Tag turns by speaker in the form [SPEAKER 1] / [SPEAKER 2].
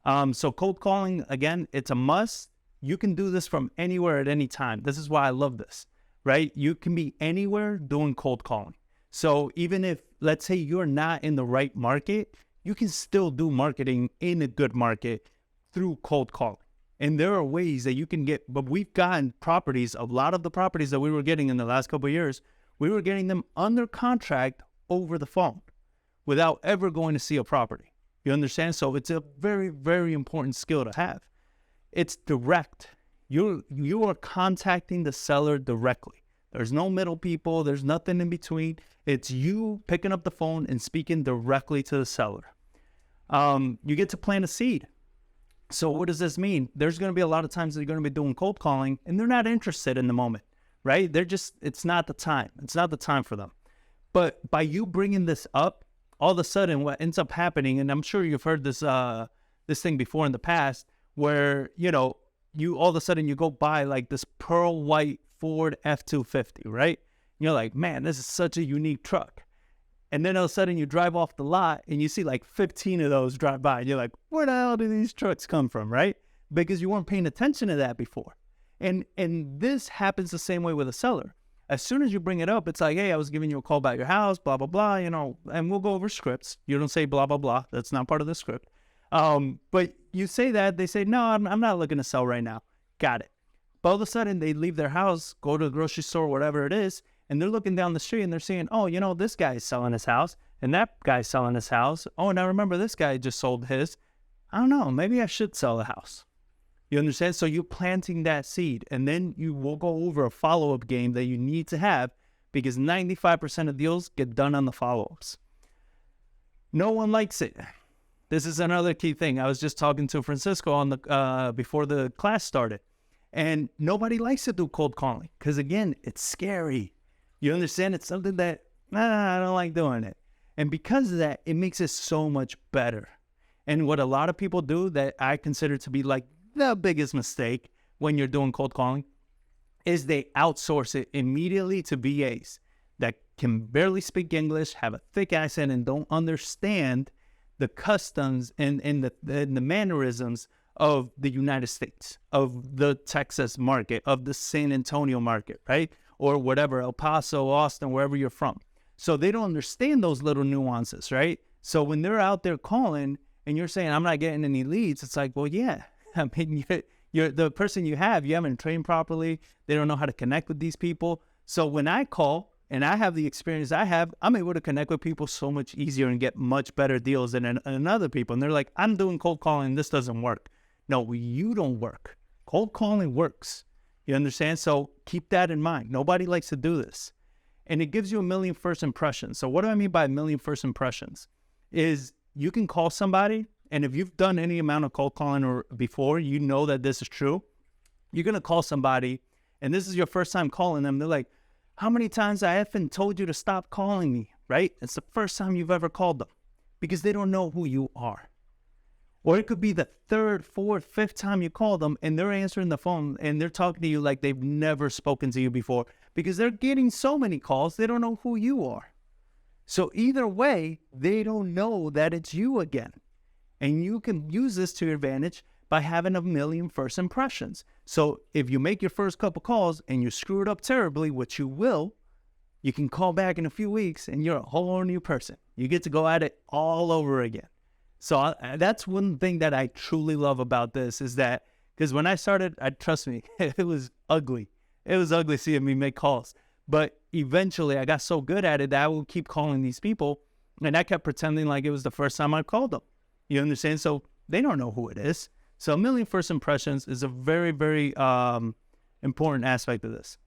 [SPEAKER 1] So cold calling, again, it's a must. You can do this from anywhere at any time. This is why I love this, right? You can be anywhere doing cold calling. So even if, let's say, you're not in the right market, you can still do marketing in a good market through cold calling. And there are ways that you can get, but we've gotten properties, a lot of the properties that we were getting in the last couple of years, we were getting them under contract over the phone without ever going to see a property. You understand? So it's a very, very important skill to have. It's direct. You are contacting the seller directly. There's no middle people. There's nothing in between. It's you picking up the phone and speaking directly to the seller. You get to plant a seed. So what does this mean? There's going to be a lot of times that you're going to be doing cold calling and they're not interested in the moment, right? It's not the time. It's not the time for them. But by you bringing this up, all of a sudden what ends up happening, and I'm sure you've heard this thing before in the past, where, you all of a sudden you go buy like this pearl white Ford F-250, right? And you're like, man, this is such a unique truck. And then all of a sudden you drive off the lot and you see like 15 of those drive by. And you're like, where the hell do these trucks come from, right? Because you weren't paying attention to that before. And this happens the same way with a seller. As soon as you bring it up, it's like, hey, I was giving you a call about your house, blah, blah, blah, and we'll go over scripts. You don't say blah, blah, blah. That's not part of the script. But you say that, they say, no, I'm not looking to sell right now. Got it. But all of a sudden they leave their house, go to the grocery store, whatever it is, and they're looking down the street and they're saying, oh, this guy's selling his house and that guy's selling his house. Oh, and I remember this guy just sold his. I don't know, maybe I should sell the house. You understand? So you're planting that seed, and then you will go over a follow-up game that you need to have, because 95% of deals get done on the follow-ups. No one likes it. This is another key thing. I was just talking to Francisco on the before the class started, and nobody likes to do cold calling because, again, it's scary. You understand? It's something that, I don't like doing it. And because of that, it makes it so much better. And what a lot of people do that I consider to be like the biggest mistake when you're doing cold calling is they outsource it immediately to VAs that can barely speak English, have a thick accent, and don't understand the customs and the mannerisms of the United States, of the Texas market, of the San Antonio market, right? Or whatever, El Paso, Austin, wherever you're from. So they don't understand those little nuances, right? So when they're out there calling and you're saying, I'm not getting any leads, it's like, well, yeah. I mean, you're the person you haven't trained properly. They don't know how to connect with these people. So when I call and I have the experience I have, I'm able to connect with people so much easier and get much better deals than other people. And they're like, I'm doing cold calling. This doesn't work. No, you don't work. Cold calling works. You understand? So keep that in mind. Nobody likes to do this. And it gives you a million first impressions. So what do I mean by a million first impressions? Is you can call somebody, and if you've done any amount of cold calling or before, you know that this is true. You're going to call somebody, and this is your first time calling them. They're like, how many times I effing told you to stop calling me, right? It's the first time you've ever called them because they don't know who you are. Or it could be the third, fourth, fifth time you call them, and they're answering the phone, and they're talking to you like they've never spoken to you before because they're getting so many calls, they don't know who you are. So either way, they don't know that it's you again. And you can use this to your advantage by having a million first impressions. So if you make your first couple calls and you screw it up terribly, which you will, you can call back in a few weeks and you're a whole new person. You get to go at it all over again. So that's one thing that I truly love about this is that, because when I started, trust me, it was ugly. It was ugly seeing me make calls. But eventually I got so good at it that I would keep calling these people, and I kept pretending like it was the first time I called them. You understand? So they don't know who it is. So a million first impressions is a very, very important aspect of this.